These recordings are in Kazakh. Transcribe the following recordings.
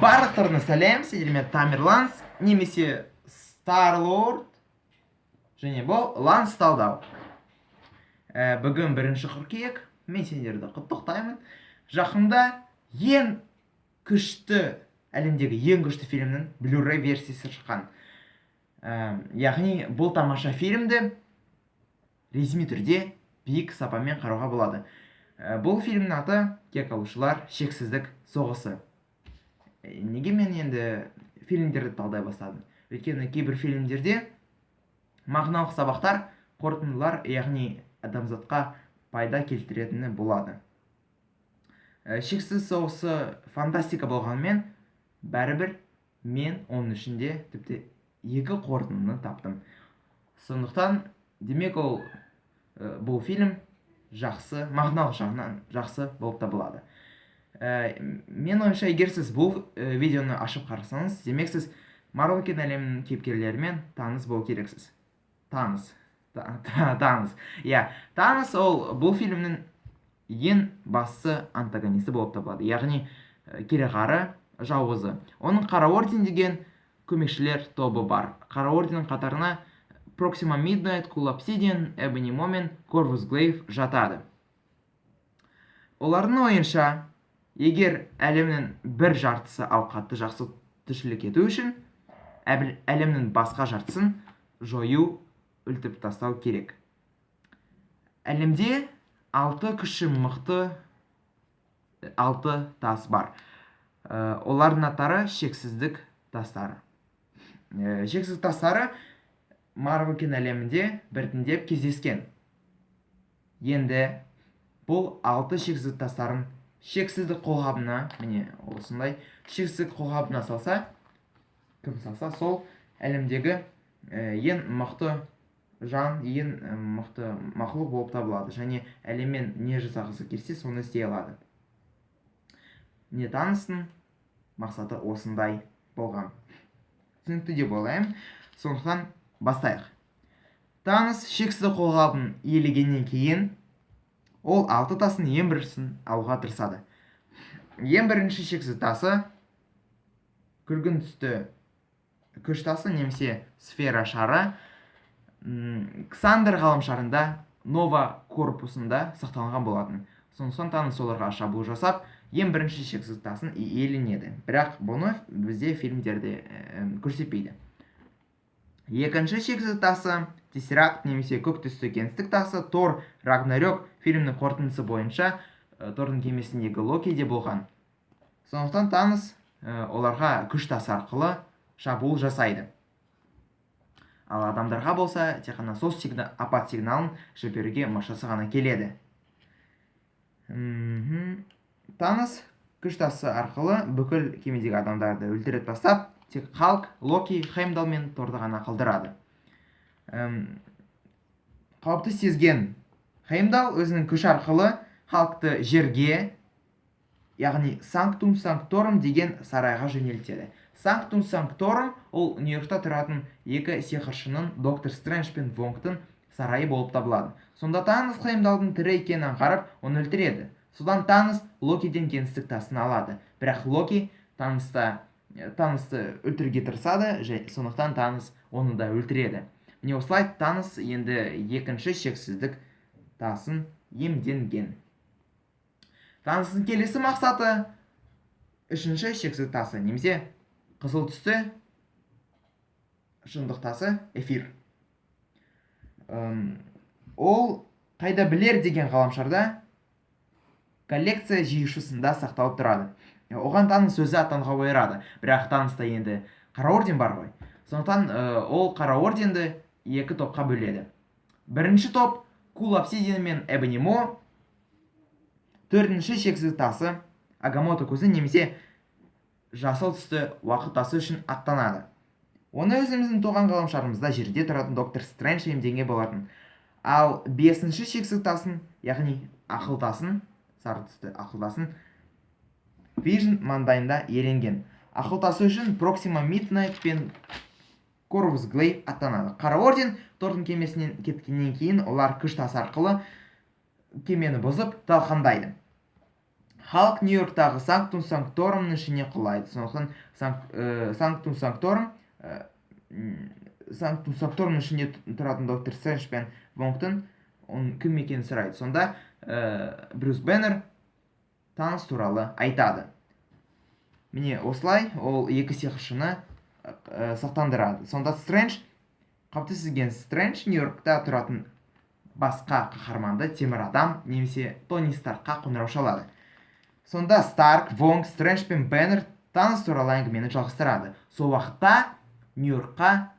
Барлықтарына сәлем, сіздермен Тамерланс, немесе Старлорд, және бұл Ланс Талдау. Бүгін 1 қыркүйек, мен сендерді құттықтаймын. Жақында әлемдегі ең күшті фильмнің Blu-ray версиясы шыққан. Яғни бұл тамаша фильмді ресми түрде биік сапамен қарауға болады. Бұл фильмнің аты «Кек алушылар шексіздік соғысы». Неге мен енді фильмдерді талдай бастадым? Өйткені кейбір фильмдерде мағыналық сабақтар, қорытындылар, яғни адамзатқа пайда келтіретіні болады. Шексіз соғысы фантастика болғанымен, бәрібір мен оның ішінде тіпті 2 қорытындыны таптым. Сондықтан, демек бұл фильм жақсы, мағыналық жағынан жақсы болып табылады. Мен ойымша, егер сіз бұл видеоны ашып қарасаңыз, демек сіз Марвел әлемінің кейіпкерлерімен таныс болу керексіз. Таныс. Таныс ол бұл фильмнің ең басты антагонисті болып табылады. Яғни кереғары, жауызы. Оның Қара Орден деген көмекшілер тобы бар. Қара Орденнің қатарына Proxima Midnight, Cool Obsidian, Ebony Maw мен Corvus Glaive жатады. Олардың ойынша, егер әлемнің бір жартысы ауқатты жақсы тіршілік ету үшін, әлемнің басқа жартысын жою, өлтіріп тастау керек. Әлемде 6 күші мықты 6 тас бар. Олардың аттары шексіздік тастары. Шексіз тастары Марвел әлемінде біртіндеп кездескен. Енді бұл 6 шексіз тастарын шексіздік қолғабына, міне осындай шексіздік қолғабына салса, кім салса, сол әлемдегі ең мықты жан, ең мықты мақұлық болып табылады. Және әлеммен не жасағысы келсе, соны істей алады. Не таныстың мақсаты осындай болған. Түсінікті деп ойлаймын. Сондықтан бастайық. Таныс шексіз қолғабын иелегеннен кейін, ол 6 тасын ең біріншісін алуға тырысады. Ең бірінші шексіз тасы күлгін түсті күш тасы, немесе сфера шары, Ксандр ғаламшарында Нова корпусында сақталған болатын. Сондықтан таныс оларға шабуыл жасап, ең бірінші шексіз тасын иеленеді. Бірақ бұны бізде фильмдерде көрсетпейді. Екінші шексіз тасы Тессеракт, немесе көк түсті кеңістік тасы, Тор Рагнарёк фильмнің қорытындысы бойынша Тордың кемесіндегі Локиде болған. Сондықтан таныс оларға күш тасы арқылы шабуыл жасайды. Ал адамдарға болса, тек қана сол апат сигналын жіберуге машасы ғана келеді. Таныс күш тасы арқылы бүкіл кемедегі адамдарды өлтіріп тастап, тек Халк, Локи, Хеймдал мен Торды ғана қалдырады. Қауіпті сезген Хеймдал өзінің күш арқылы Халкты жерге, яғни Санктум Санкторум деген сарайға жөнелтеді. Санктум Санкторум ол Нью-Йоркта тұратын 2 сиқыршының Доктор Стрэндж пен Вонгтың сарайы болып табылады. Сонда Танос Хеймдалдың тірі екенін аңғарып, оны өлтіреді. Содан Танос Локиден кеңістік тасын алады. Бірақ Локи Таносты өлтіруге тырысады, сондықтан Танос оны да өлтіреді. Міне осылай Танос енді екінші шексіздік тасын иемденген. Таностың келесі мақсаты үшінші шексіз тасы, немесе қызыл түсті шындық тасы эфир. Ол қайда білер деген ғаламшарда коллекция жиышысында сақталып тұрады. Оған Танос өзі аттануға бұйырады. Бірақ Таноста енді Қара Орден бар ғой. Сондықтан ол Қара Орденді 2 топқа бөледі. Бірінші топ Cool Obsidian мен Ebony Maw, 4-ші шексіз тасы Агамото көзі, немесе жасыл түсті уақыт тасы үшін аттанады. Оны өзіміздің туған ғаламшарымызда жерде тұратын Доктор Стрэндж иемденген болатын. Ал 5-ші шексіз тасын, яғни ақыл тасын, сары түсті ақыл тасын, Vision маңдайында иеленген. Ақыл тасы үшін Proxima Midnight пен Corvus Glaive аттанады. Қара Орден Тордың кемесінен кеткеннен кейін олар күш тасы арқылы кемені бұзып талқандайды. халық Нью-Йорктағы Санктум Санкторумның ішіне құлайды. Сондықтан Санктум Санкторумның ішінде тұратын доктор Стрэндж пен Вонгтың оның кім екенін сұрайды. Сонда Брюс Беннер таныс туралы айтады. Міне осылай ол екі сиқыршыны сақтандырады. Сонда Стрэндж, қауіптесізген Стрэндж Нью-Йоркта тұратын басқа қаһарманды темір адам немесе Тони Старкқа қоңырау шалады. Сонда Старк, Вонг, Стрэндж пен Беннер таныс туралы әңгімені жалғастырады. Сол уақытта Нью-Йоркқа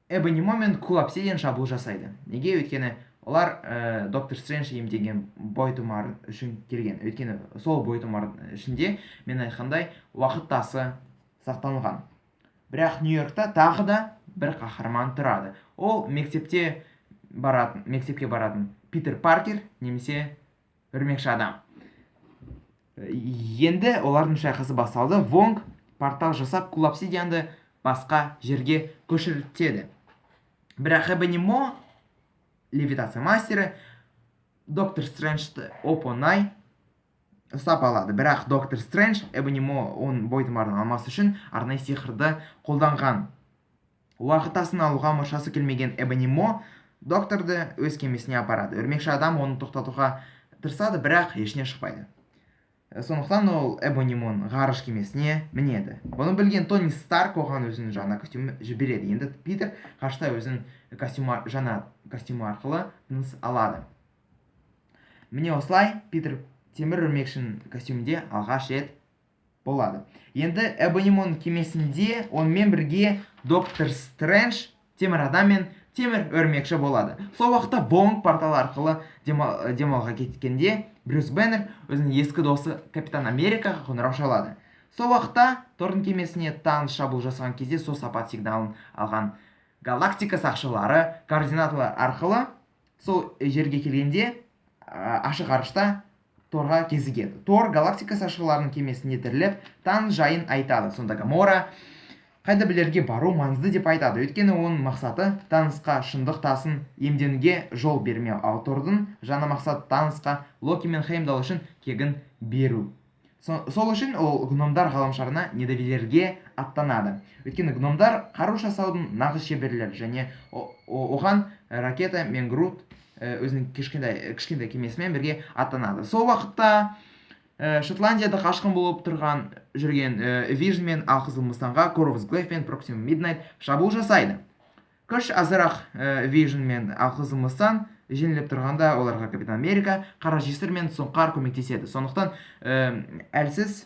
Эбони-Мо мен Кул Обсидиан шабуыл жасайды. Неге? Өйткені олар доктор Стрэндж емдеген бойтұмар үшін келген. Өйткені сол бойтұмар ішінде мен айтқандай уақыт тасы сақталған. Бірақ Нью-Йоркта тағы да бір қаһарман тұрады. Ол мектепке баратын Питер Паркер немесе өрмекші адам. Енді олардың шайқасы басталды. Вонг портал жасап Кул Обсидианды басқа жерге көшіртеді. Бірақ Эбони-Мо, левитация мастері, доктор Стрэнджді оп-оңай ұстап алады. Бірақ доктор Стрэндж Эбони-Мо оның бойтұмарын алмас үшін арнайы сиқырды қолданған. Уақыт тасын алуға мұршасы келмеген Эбони-Мо докторды өз кемесіне апарады. Өрмекші адам оны тоқтатуға тырысады, бірақ ешіне шықпайды. Сондықтан ол Эбони-Моның ғарыш кемесіне мінеді. Бұны білген Тони Старк оған өзінің жаңа костюмі жібереді. Енді Питер ғарышта өзінің жаңа костюмі арқылы тыныс алады. Міне осылай Питер темір өрмекшінің костюмінде алғаш рет болады. Енді Эбони-Моның кемесінде онымен бірге доктор Стрэндж, темір адам мен темір өрмекші болады. Сол уақытта Вонг портал арқылы демалға кеткенде Брюс Беннер өзінің ескі досы Капитан Америкаға қоңырау шалады. Сол уақытта Тордың кемесіне таныс шабуыл жасаған кезде сол сапат сигналын алған галактика сақшылары координаталар арқылы сол жерге келгенде ашық ғарышта Торға кезігеді. Тор галактика сақшыларының кемесіне тіріліп таныс жайын айтады. Сонда Гамора қайда білерге бару маңызды деп айтады. Өйткені оның мақсаты танысқа шындық тасын емденуге жол бермеу. Ал Тордың жаңа мақсаты танысқа Локи мен Хеймдал үшін кегін беру. Сол үшін ол гномдар ғаламшарына недовилерге аттанады. Өйткені гномдар қару жасаудың нағыз шеберлері және оған ракета мен Грут өзінің кішкентай кемесімен бірге аттанады. Сол уақытта Шотландияда қашқын болып жүрген Вижн мен Алқызыл Мустанға Корвус Глейв пен Проксима Миднайт шабуыл жасайды. Күш азырақ Вижн мен Алқызыл Мустан жеңіліп тұрғанда оларға Капитан Америка, Қара жесір мен Сұңқар көмектеседі. Сондықтан әлсіз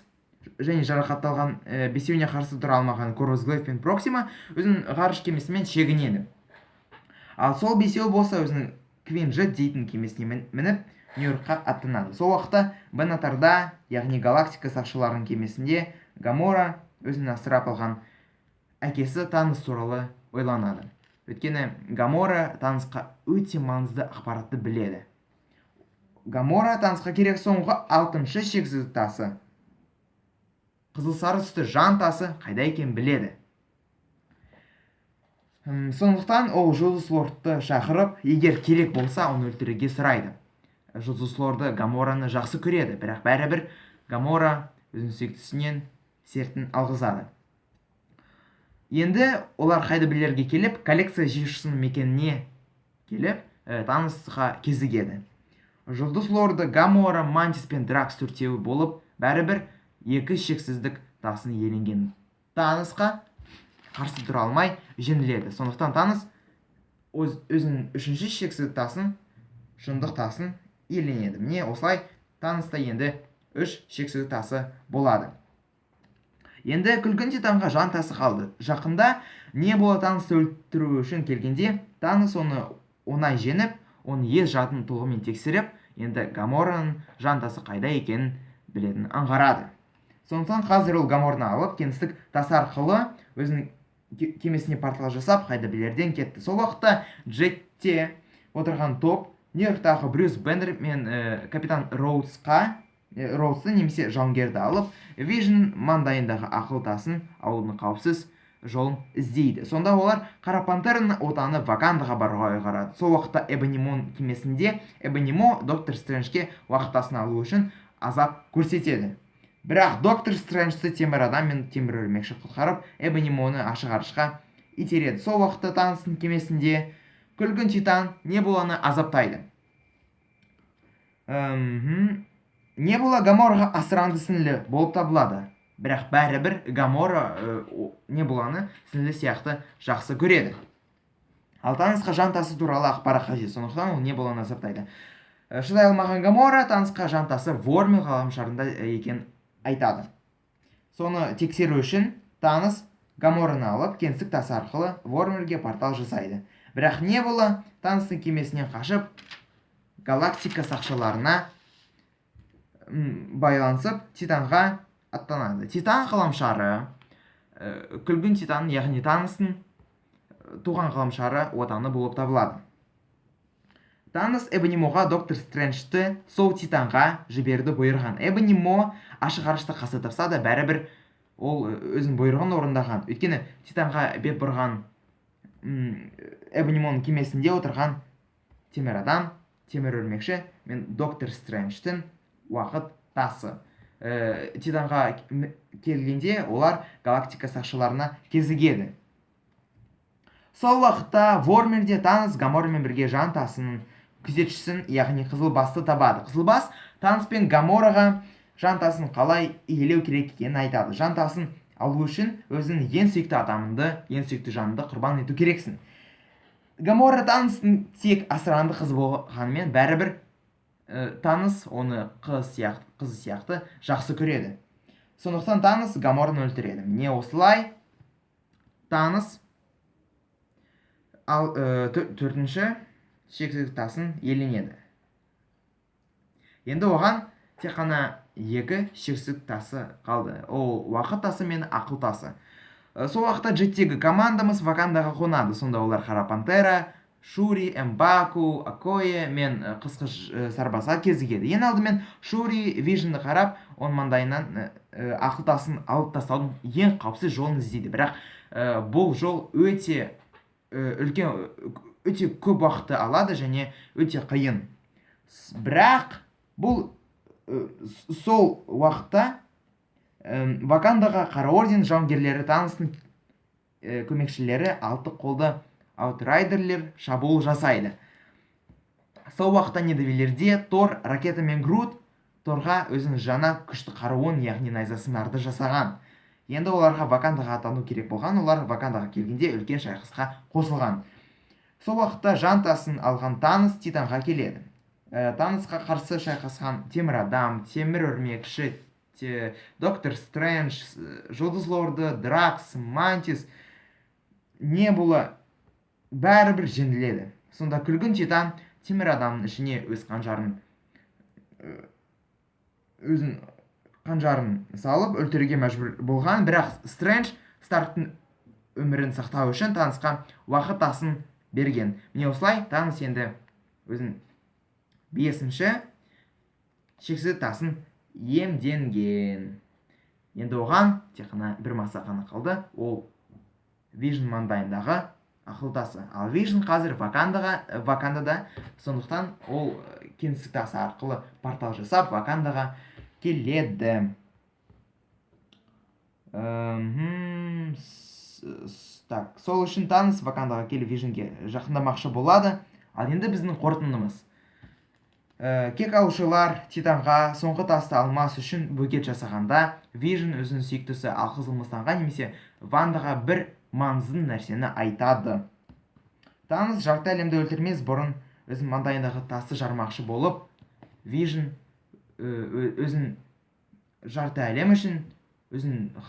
және жарақатталған бесеуіне қарсы тұра алмаған Корвус Глейв пен Проксима өзінің ғарыш кемесімен шегінеді. Ал сол бесеу болса өзінің Квинджет дейтін кемесіне мініп Нью-Йоркқа аттанады. Сол уақытта Бенатарда, яғни галактика сақшыларының кемесінде Гамора өзін асырап алған әкесі таныс туралы ойланады. Өйткені Гамора танысқа өте маңызды ақпаратты біледі. Гамора танысқа керек соңғы 6-шы шексіз тасы, қызыл-сары түсті жан тасы қайда екенін біледі. Сондықтан ол Жұлдыз Лордты шақырып, егер керек болса, оны өлтіруге сұрайды. Жұлдыз Лорды Гамораны жақсы көреді, бірақ бәрібір Гамора өзінің сүйіктісінен сертін алғызады. Енді олар қайда білерге келіп, коллекция жиыршысының мекеніне келіп, танысқа кезігеді. Жұлдыз Лорды, Гамора, Мантис пен Дракс төртеуі болып, бәрібір екі шексіздік тасын иеленген танысқа қарсы тұра алмай жеңіледі. Сондықтан таныс өзінің үшінші шексіздік тасын, шындық тасын иеленеді. Міне осылай таныста енді 3 шексіздік тасы болады. Енді күлгін титанға жан тасы қалды. Жақында не бола танысты өлтіру үшін келгенде, таныс оны оңай жеңіп, оны ез жатын толығымен тексеріп, енді Гамораның жан тасы қайда екенін білетін аңғарады. Сондықтан қазір ол Гамораны алып, кеңістік тасы арқылы өзінің кемесіне портал жасап, қайда білерден кетті. Сол уақытта Джетте отырған топ Нью-Йорктағы Брюс Беннер мен Капитан Роудсты немесе жауынгерді алып, Вижн маңдайындағы ақыл тасын алудың қауіпсіз жолын іздейді. Сонда олар Қара Пантераның отаны Вакандаға баруға ұйғарады. Сол уақытта Эбони-Моның кемесінде Эбони-Мо доктор Стрэнджге уақыт тасын алу үшін азап көрсетеді. Бірақ доктор Стрэнджті темір адам мен темір өрмекші құтқарып, Эбонемоны ашық ғарышқа итереді. Сол уақытта Таностың кемесінде күлгін Титан Небуланы азаптайды. Небула Гамораға асыранды сіңлі болып табылады. Бірақ бәрібір Гамора Небуланы сіңлі сияқты жақсы көреді. Ал Таносқа жантасы туралы ақпарат қажет, сондықтан ол Небуланы азаптайды. Шыдай алмаған Гамора Таносқа жантасы Вормер ғаламшарында екен айтады. Соны тексеру үшін Танос Гамораны алып, кеңістік тасы арқылы Вормерге портал жасайды. Бірақ Небула Таностың кемесінен қашып, галактика сақшыларына байланысып, Титанға аттанады. Титан ғаламшары күлгін Титан, яғни Таностың туған ғаламшары отаны болып табылады. Танос Эбонемоға доктор Стрэнджті сол Титанға жіберуді бұйырған. Эбонемо ашық ғарышты қасы тапса да, бәрібір ол өзінің бұйрығын орындаған. Өйткені Титанға бет бұрған Эбонемоның кемесінде отырған темір адам, темір өрмекші мен доктор Стрэнджтің уақыт тасы. Титанға келгенде олар галактика сақшыларына кезігеді. Сол уақытта Вормерде Танос Гаморамен бірге жан тасының күзетшісін, яғни Қызылбасты табады. Қызылбас Танос пен Гамораға жан тасын қалай иелеу керек екенін айтады. Жан тасын алу үшін өзінің ең сүйікті адамыңды, ең сүйікті жаныңды құрбан ету керексің. Гамора Таностың тек асыранды қызы болғанымен, бәрібір Танос оны қызы сияқты жақсы көреді. Сондықтан Танос Гамораны өлтіреді. Міне осылай Танос төртінші шексіздік тасын иеленеді. Енді оған тек қана екі шексіздік тасы қалды. Ол уақыт тасы мен ақыл тасы. Сол уақытта джеттегі командамыз Вакандаға қонады. Сонда олар Қара Пантера, Шури, Эмбаку, Акое мен қысқы сарбазға кезігеді. Ең алдымен Шури Вижнді қарап, оның маңдайынан ақыл тасын алып тастаудың ең қауіпсіз жолын іздейді. Бірақ бұл жол өте көп уақытты алады және өте қиын. Бірақ бұл сол уақытта Вакандаға Қара Орден жауынгерлері Таностың көмекшілері алты қолды аутрайдерлер шабуыл жасайды. Сол уақытта недовелерде Тор, Ракета мен Грут Торға өзінің жаңа күшті қаруын, яғни найзасындарды жасаған. Енді оларға Вакандаға аттану керек болған, олар Вакандаға келгенде үлкен шайқасқа қосылған. Сол уақытта жан тасын алған Танос Титанға келеді. Таносқа қарсы шайқасқан темір адам, темір өрмекші, доктор Стрэндж, Жұлдыз лорды, Дракс, Мантис, Небула бәрібір жеңіледі. Сонда күлгін Титан темір адамның ішіне өзін қанжарын салып өлтіруге мәжбүр болған, бірақ Стрэндж Старктың өмірін сақтау үшін Таносқа уақыт тасын берген. Міне осылай Танос енді өзін 5-ші шексіз тасын иемденген. Енді оған тек қана бір мақсат қана қалды, ол Вижн маңдайындағы ақыл тасы. Ал Вижн қазір Вакандада, сондықтан ол кеңістік тасы арқылы портал жасап Вакандаға келеді. Сол үшін Танос Вакандаға келіп Вижнге жақындамақшы болады. Ал енді біздің қорытындымыз. Кек алушылар Титанға соңғы тасты алмас үшін бөгет жасағанда, Вижн өзінің сүйіктісі Алқызыл Мыстанға немесе Вандаға бір маңызды нәрсені айтады. Танос жарты әлемді өлтірмес бұрын өзінің маңдайындағы тасты жармақшы болып, Вижн өзін жарты әлем үшін, өзінің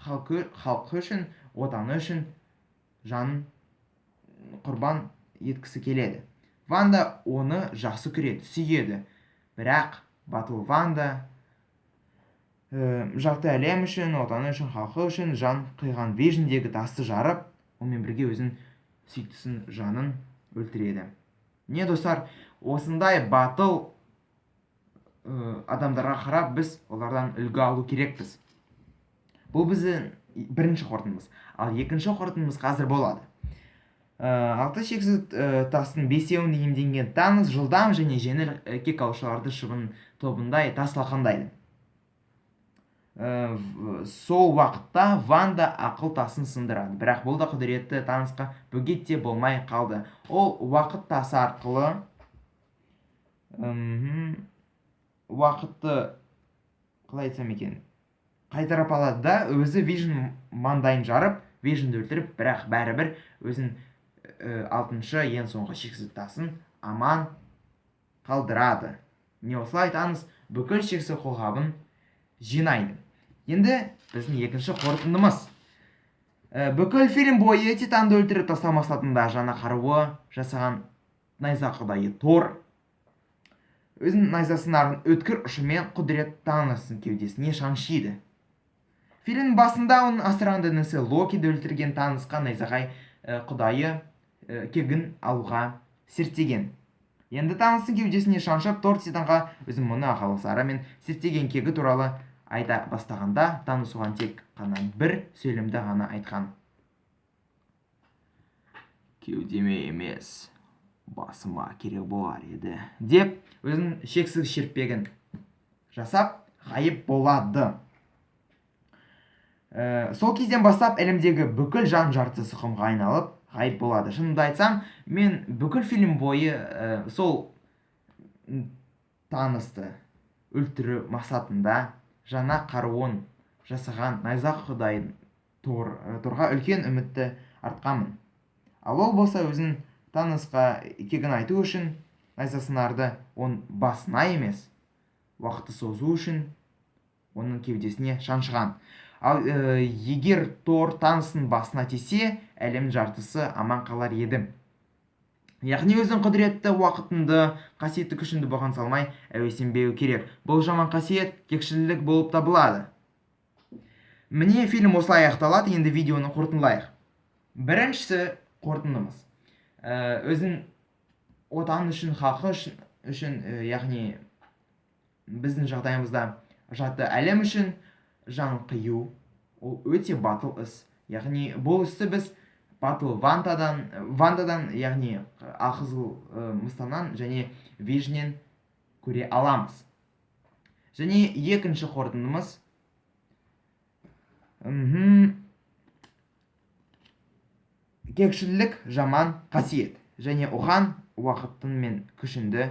халқы үшін, отаны үшін жанын құрбан еткісі келеді. Ванда оны жақсы көреді, сүйеді. Бірақ батыл Ванда жарты әлем үшін, отаны үшін, халқы үшін жан қиған Вижндегі тасты жарып, онымен бірге өзін сүйіктісін жанын өлтіреді. Не достар, осындай батыл адамдарға қарап біз олардан үлгі алу керекпіз. Бұл біздің бірінші қорытындымыз. Ал екінші қорытындымыз қазір болады. алты шексіз тастың бесеуін иемденген таныс жылдам және жеңіл кек алушыларды шыбын тобындай таслақандайды. Сол уақытта Ванда ақыл тасын сындырады, бірақ бұл да құдіретті танысқа бөгет те болмай қалды. Ол уақыт тасы арқылы уақытты қалай айтсам екен қайтарып алады да өзі Вижн маңдайын жарып, Вижнді өлтіріп, бірақ бәрібір өзін алтыншы ең соңғы шексіз тасын аман қалдырады. Не осылай таныс бүкіл шексіз қолғабын жинайды. Енді біздің екінші қорытындымыз. Бүкіл фильм бойы Титанды өлтіріп тастау мақсатында жаңа қаруы жасаған найза құдайы Тор өзінің найзасының өткір ұшымен құдірет танысын кеудесіне шаншиды. Фильм басында оның асыранды інісі Локиді өлтірген танысқа найзағай құдайы кегін алуға сертеген. Енді танысын кеудесіне шаншып, Тор Титанға өзінің мұны ақылсары мен сертеген кегі туралы айта бастағанда, таныс оған тек қана бір сөйлемді ғана айтқан. Кеудеме емес, басыма керек болар еді, деп өзінің шексіз шерпегін жасап ғайып болады. Сол кезден бастап әлемдегі бүкіл жан жартысы құмға айналып ғайып болады. Шынымды айтсам, мен бүкіл фильм бойы сол танысты өлтіру мақсатында жаңа қаруын жасаған найза құдайын Торға үлкен үмітті артқанмын. Ал ол болса өзін танысқа кегін айту үшін найзасынарды оның басына емес, уақытты созу үшін оның кеудесіне шаншыған. Ал егер Тор танысын басына тисе, әлем жартысы аман қалар еді. Яғни өзін құдіретті, уақытынды, қасиетті күшінді бұған салмай әуесенбеу керек. Бұл жаман қасиет кекшілдік болып табылады. Міне фильм осылай аяқталады. Енді видеоны қорытындылайық. Біріншісі қорытындымыз. Өзін отан үшін, халқы үшін, яғни біздің жағдайымызда жаты әлем үшін жан қию, ол өте батыл іс. Яғни бұл істі біз батыл Вандадан, яғни ақызыл мыстанан және Вижнен көре аламыз. Және екінші қорытындымыз, кекшілдік жаман қасиет, және оған уақытын мен күшінді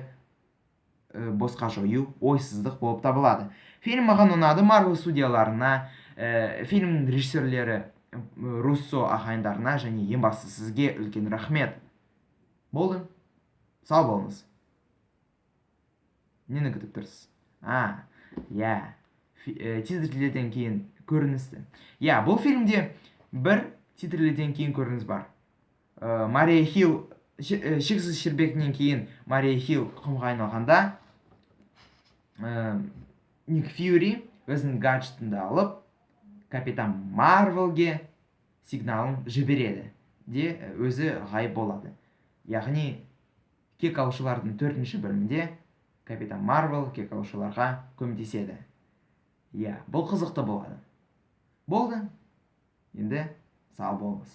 босқа жою ойсыздық болып табылады. Фильм маған ұнады. Марвел студияларына, фильмнің режиссерлері Руссо ағайындарына және ең бастысы сізге үлкен рахмет. Болды. Сау болыңыз. Нені күтіп тұрсыз? Титрлерден кейін көріністі. Бұл фильмде бір титрлерден кейін көрініс бар. Мария Хилл, шексіз шербегінен кейін Мария Хилл құмға айналғанда, Ник Фьюри өзінің гаджетінді алып, Капитан Марвелге сигналын жібереді де өзі ғайып болады. Яғни кек алушылардың 4-ші бөлімінде Капитан Марвел кек алушыларға көмектеседі. Бұл қызықты болады. Болды. Енді сау болыңыз.